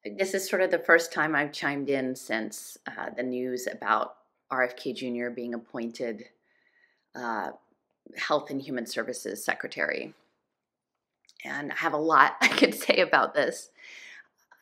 This is sort of the first time I've chimed in since the news about RFK Jr. being appointed uh, Health and Human Services Secretary. And I have a lot I could say about this.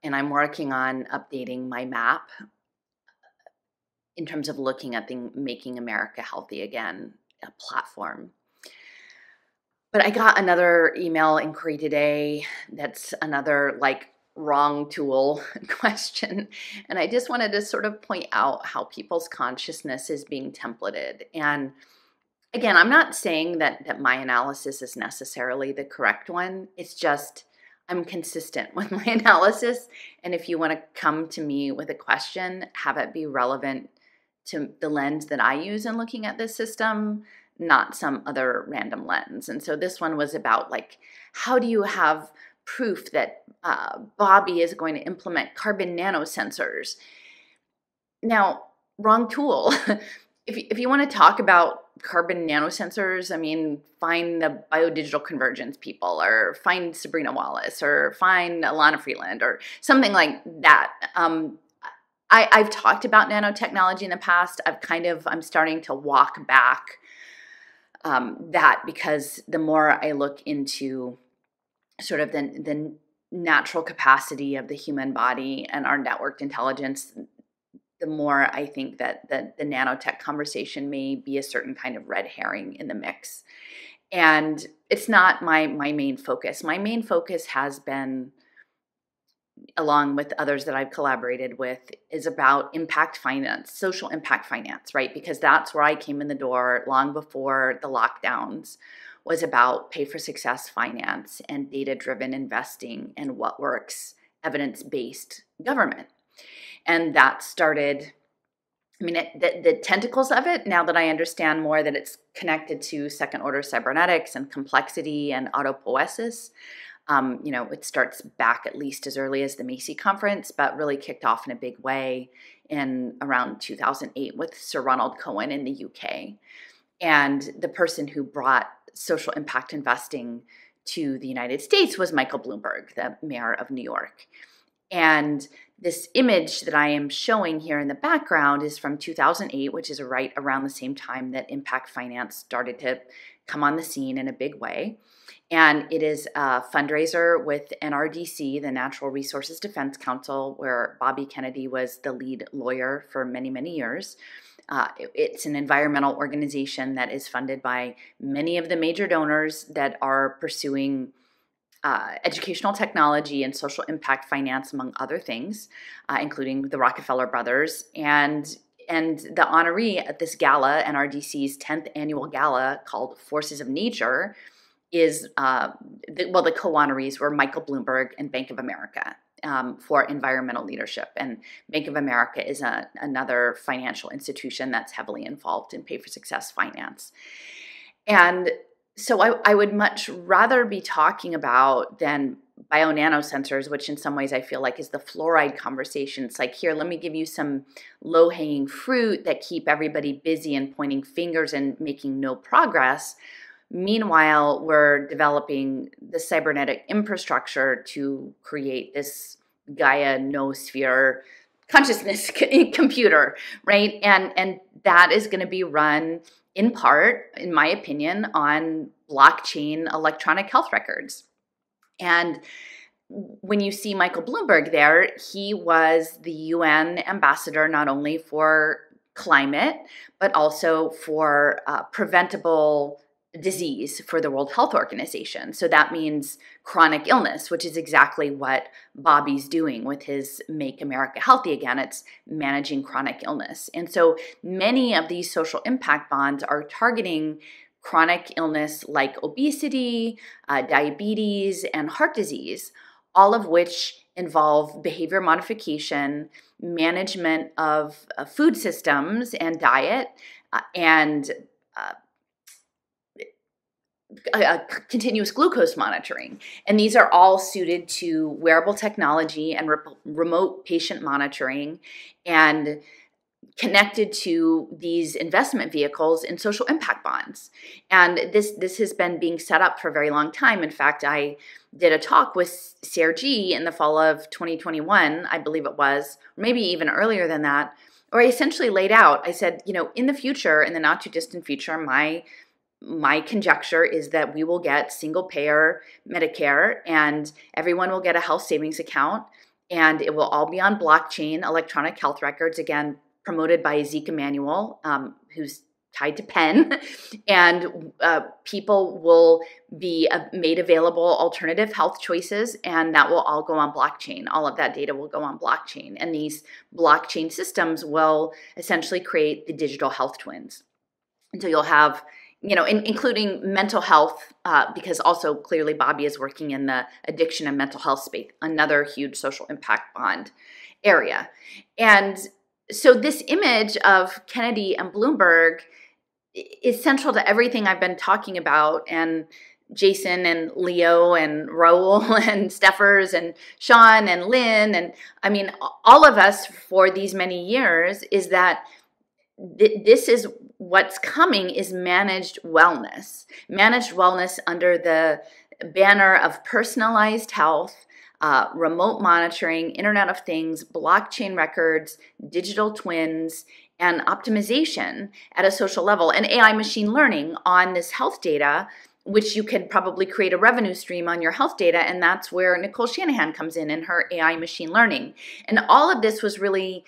And I'm working on updating my map in terms of looking at the Making America Healthy Again platform. But I got another email inquiry today that's another wrong tool question. And I just wanted to sort of point out how people's consciousness is being templated. And again, I'm not saying that my analysis is necessarily the correct one. It's just I'm consistent with my analysis. And if you want to come to me with a question, have it be relevant to the lens that I use in looking at this system, not some other random lens. And so this one was about how do you have proof that Bobby is going to implement carbon nanosensors? Now, wrong tool. If you want to talk about carbon nanosensors, I mean, find the biodigital convergence people, or find Sabrina Wallace, or find Alana Freeland, or something like that. I've talked about nanotechnology in the past. I'm starting to walk back that, because the more I look into sort of the natural capacity of the human body and our networked intelligence, the more I think that the nanotech conversation may be a certain kind of red herring in the mix. And it's not my main focus. My main focus has been, along with others that I've collaborated with, is about impact finance, social impact finance, right? Because that's where I came in the door long before the lockdowns, was about pay for success finance and data-driven investing and what works, evidence-based government. And that started, the tentacles of it, now that I understand more that it's connected to second-order cybernetics and complexity and autopoiesis, it starts back at least as early as the Macy conference, but really kicked off in a big way in around 2008 with Sir Ronald Cohen in the UK. And the person who brought social impact investing to the United States was Michael Bloomberg, the mayor of New York. And this image that I am showing here in the background is from 2008, which is right around the same time that impact finance started to come on the scene in a big way. And it is a fundraiser with NRDC, the Natural Resources Defense Council, where Bobby Kennedy was the lead lawyer for many, many years. It's an environmental organization that is funded by many of the major donors that are pursuing educational technology and social impact finance, among other things, including the Rockefeller brothers. And the honoree at this gala, NRDC's 10th annual gala called Forces of Nature, is, the co-honorees were Michael Bloomberg and Bank of America for environmental leadership. And Bank of America is another financial institution that's heavily involved in pay for success finance. And so I would much rather be talking about than bio-nanosensors, which in some ways I feel like is the fluoride conversation. It's like, here, let me give you some low-hanging fruit that keep everybody busy and pointing fingers and making no progress. Meanwhile, we're developing the cybernetic infrastructure to create this Gaia noosphere consciousness computer, right? And that is going to be run in part, in my opinion, on blockchain electronic health records. And when you see Michael Bloomberg there, he was the UN ambassador not only for climate, but also for preventable disease for the World Health Organization. So that means chronic illness, which is exactly what Bobby's doing with his Make America Healthy Again. It's managing chronic illness. And so many of these social impact bonds are targeting chronic illness like obesity, diabetes, and heart disease, all of which involve behavior modification, management of food systems and diet, and continuous glucose monitoring. And these are all suited to wearable technology and remote patient monitoring. And connected to these investment vehicles in social impact bonds. And this has been being set up for a very long time. In fact, I did a talk with Sergi in the fall of 2021, I believe it was, or maybe even earlier than that, where I essentially laid out, I said, in the future, in the not too distant future, my conjecture is that we will get single payer Medicare and everyone will get a health savings account, and it will all be on blockchain, electronic health records, again, promoted by Zeke Emanuel, who's tied to Penn, and people will be made available alternative health choices, and that will all go on blockchain. All of that data will go on blockchain, and these blockchain systems will essentially create the digital health twins. And so you'll have, including mental health, because also clearly Bobby is working in the addiction and mental health space, another huge social impact bond area. And so this image of Kennedy and Bloomberg is central to everything I've been talking about, and Jason and Leo and Raul and Steffers and Sean and Lynn, and I mean, all of us for these many years, is that this is what's coming is managed wellness under the banner of personalized health, remote monitoring, Internet of Things, blockchain records, digital twins, and optimization at a social level, and AI machine learning on this health data, which you can probably create a revenue stream on your health data, and that's where Nicole Shanahan comes in her AI machine learning. And all of this was really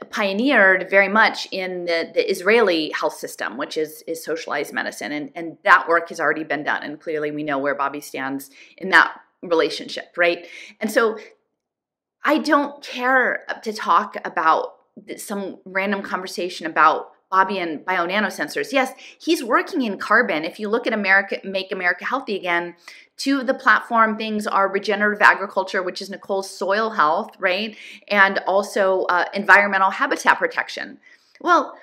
pioneered very much in the Israeli health system, which is socialized medicine, and that work has already been done, and clearly we know where Bobby stands in that relationship, right? And so I don't care to talk about some random conversation about Bobby and bio-nanosensors. Yes, he's working in carbon. If you look at Make America Healthy Again, two of the platform things are regenerative agriculture, which is Nicole's soil health, right? And also environmental habitat protection. Well,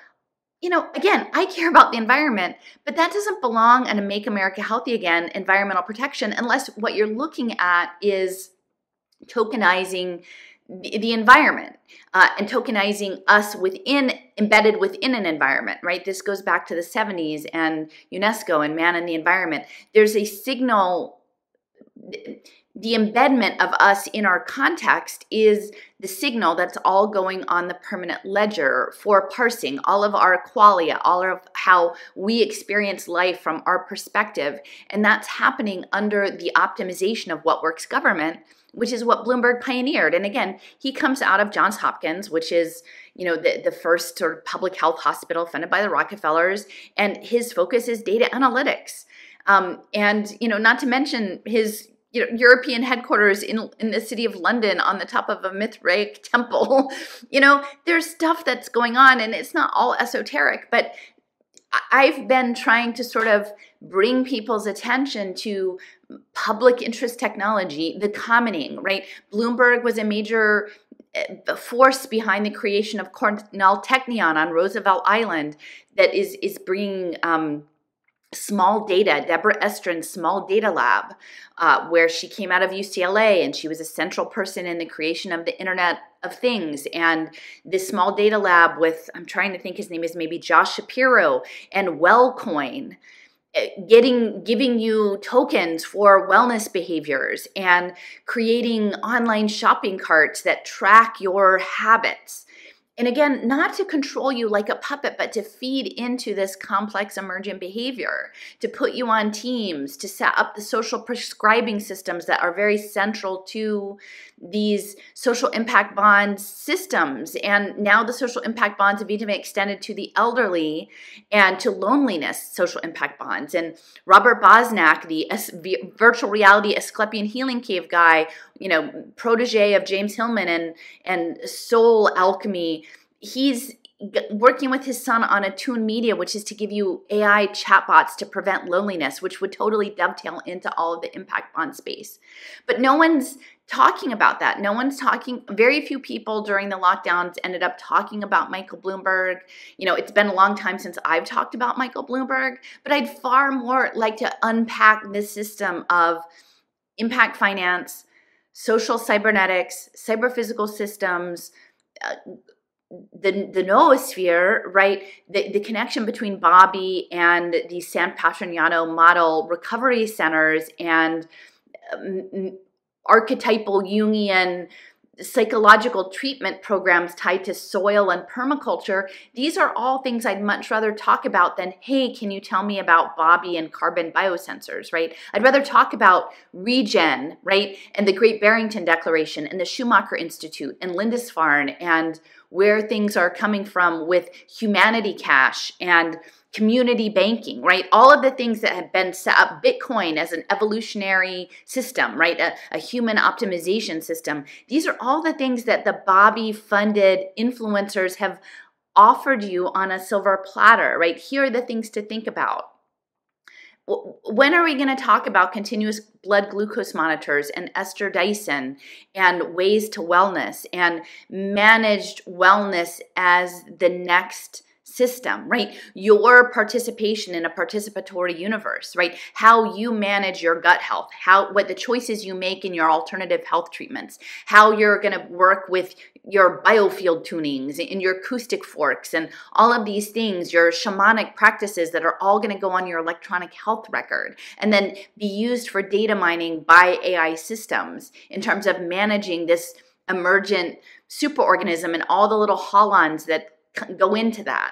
again, I care about the environment, but that doesn't belong in a Make America Healthy Again environmental protection unless what you're looking at is tokenizing the environment and tokenizing us embedded within an environment, right? This goes back to the 70s and UNESCO and man and the environment. There's a signal. The embedment of us in our context is the signal that's all going on the permanent ledger for parsing all of our qualia, all of how we experience life from our perspective. And that's happening under the optimization of what works government, which is what Bloomberg pioneered. And again, he comes out of Johns Hopkins, which is, the first sort of public health hospital funded by the Rockefellers. And his focus is data analytics. And, not to mention his European headquarters in the city of London on the top of a Mithraic temple. There's stuff that's going on, and it's not all esoteric, but I've been trying to sort of bring people's attention to public interest technology, the commoning, right? Bloomberg was a major force behind the creation of Cornell Technion on Roosevelt Island that is bringing small data, Deborah Estrin's small data lab, where she came out of UCLA, and she was a central person in the creation of the Internet of Things. And this small data lab with, I'm trying to think, his name is maybe Josh Shapiro, and Wellcoin, giving you tokens for wellness behaviors and creating online shopping carts that track your habits. And again, not to control you like a puppet, but to feed into this complex emergent behavior, to put you on teams, to set up the social prescribing systems that are very central to these social impact bond systems. And now the social impact bonds have even been extended to the elderly and to loneliness social impact bonds. And Robert Bosnak, the virtual reality Asclepian healing cave guy, protege of James Hillman and Soul Alchemy, he's working with his son on Attune Media, which is to give you AI chatbots to prevent loneliness, which would totally dovetail into all of the impact bond space. But no one's talking about that. No one's talking. Very few people during the lockdowns ended up talking about Michael Bloomberg. It's been a long time since I've talked about Michael Bloomberg, but I'd far more like to unpack this system of impact finance, social cybernetics, cyber-physical systems, the noosphere, right? The connection between Bobby and the San Patrignano model recovery centers and archetypal Jungian psychological treatment programs tied to soil and permaculture, these are all things I'd much rather talk about than, hey, can you tell me about Bobby and carbon biosensors, right? I'd rather talk about regen, right? And the Great Barrington Declaration and the Schumacher Institute and Lindisfarne and where things are coming from with Humanity Cash and community banking, right? All of the things that have been set up, Bitcoin as an evolutionary system, right? A human optimization system. These are all the things that the Bobby funded influencers have offered you on a silver platter, right? Here are the things to think about. When are we going to talk about continuous blood glucose monitors and Esther Dyson and ways to wellness and managed wellness as the next system, right? Your participation in a participatory universe, right? How you manage your gut health, what the choices you make in your alternative health treatments, how you're going to work with your biofield tunings and your acoustic forks and all of these things, your shamanic practices that are all going to go on your electronic health record and then be used for data mining by AI systems in terms of managing this emergent superorganism and all the little holons that go into that.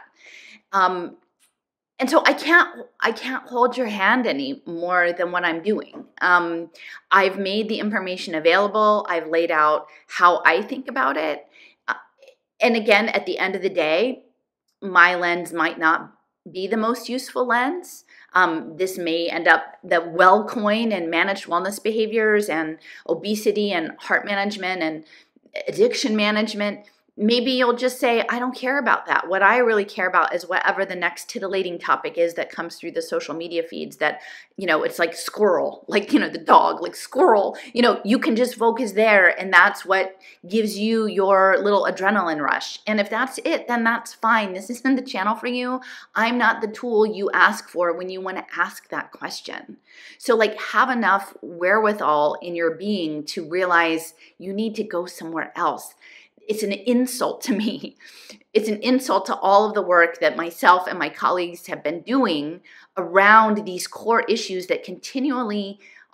And so I can't hold your hand any more than what I'm doing. I've made the information available. I've laid out how I think about it. And again, at the end of the day, my lens might not be the most useful lens. This may end up the Wellcoin and managed wellness behaviors and obesity and heart management and addiction management. Maybe you'll just say, I don't care about that. What I really care about is whatever the next titillating topic is that comes through the social media feeds that, it's like squirrel, like, the dog, like squirrel, you can just focus there and that's what gives you your little adrenaline rush. And if that's it, then that's fine. This isn't the channel for you. I'm not the tool you ask for when you want to ask that question. So have enough wherewithal in your being to realize you need to go somewhere else. It's an insult to me. It's an insult to all of the work that myself and my colleagues have been doing around these core issues that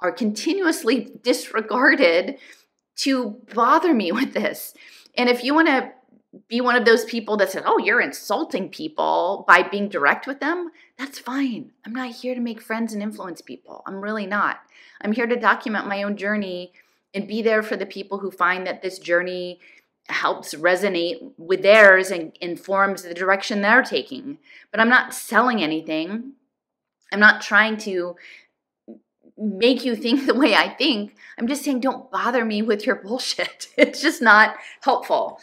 are continuously disregarded to bother me with this. And if you want to be one of those people that says, oh, you're insulting people by being direct with them, that's fine. I'm not here to make friends and influence people. I'm really not. I'm here to document my own journey and be there for the people who find that this journey helps resonate with theirs and informs the direction they're taking. But I'm not selling anything. I'm not trying to make you think the way I think. I'm just saying don't bother me with your bullshit. It's just not helpful.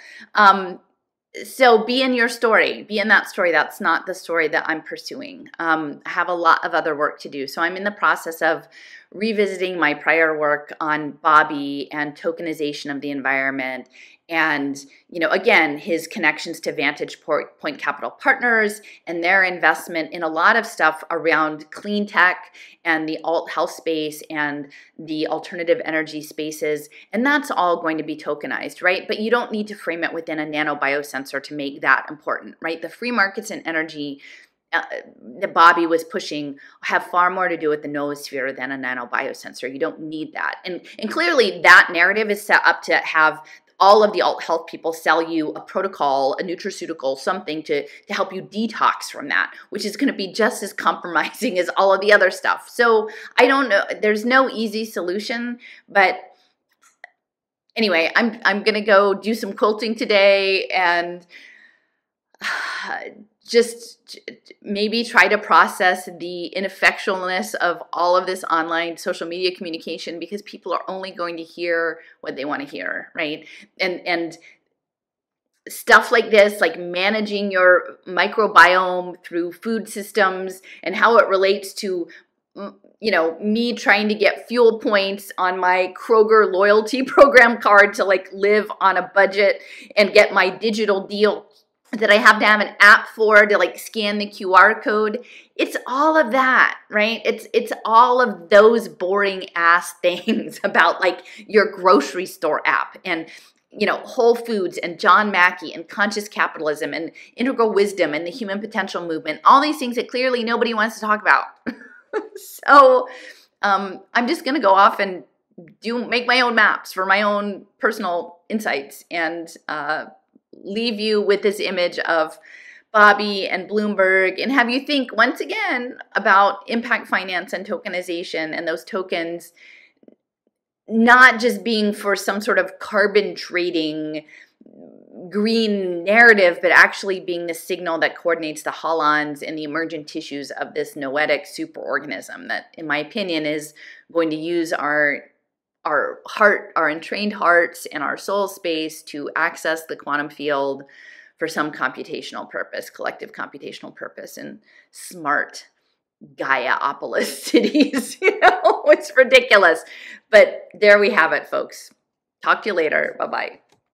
So be in your story. Be in that story. That's not the story that I'm pursuing. I have a lot of other work to do. So I'm in the process of revisiting my prior work on Bobby and tokenization of the environment and, again, his connections to Vantage Point Capital Partners and their investment in a lot of stuff around clean tech and the alt health space and the alternative energy spaces. And that's all going to be tokenized, right? But you don't need to frame it within a nano biosensor to make that important, right? The free markets and energy that Bobby was pushing have far more to do with the noosphere than a nano biosensor. You don't need that. And clearly that narrative is set up to have all of the alt health people sell you a protocol, a nutraceutical, something to help you detox from that, which is going to be just as compromising as all of the other stuff. So I don't know. There's no easy solution, but anyway, I'm going to go do some quilting today and just maybe try to process the ineffectualness of all of this online social media communication because people are only going to hear what they want to hear, right? And stuff like this, like managing your microbiome through food systems and how it relates to me trying to get fuel points on my Kroger loyalty program card to live on a budget and get my digital deal that I have to have an app for to scan the QR code. It's all of that, right? It's all of those boring ass things about your grocery store app and Whole Foods and John Mackey and conscious capitalism and integral wisdom and the human potential movement, all these things that clearly nobody wants to talk about. So I'm just going to go off and make my own maps for my own personal insights and leave you with this image of Bobby and Bloomberg and have you think once again about impact finance and tokenization and those tokens not just being for some sort of carbon trading green narrative, but actually being the signal that coordinates the holons and the emergent tissues of this noetic superorganism that, in my opinion, is going to use our heart, our entrained hearts and our soul space to access the quantum field for some computational purpose, collective computational purpose, and smart Gaiaopolis cities. It's ridiculous. But there we have it, folks. Talk to you later. Bye-bye.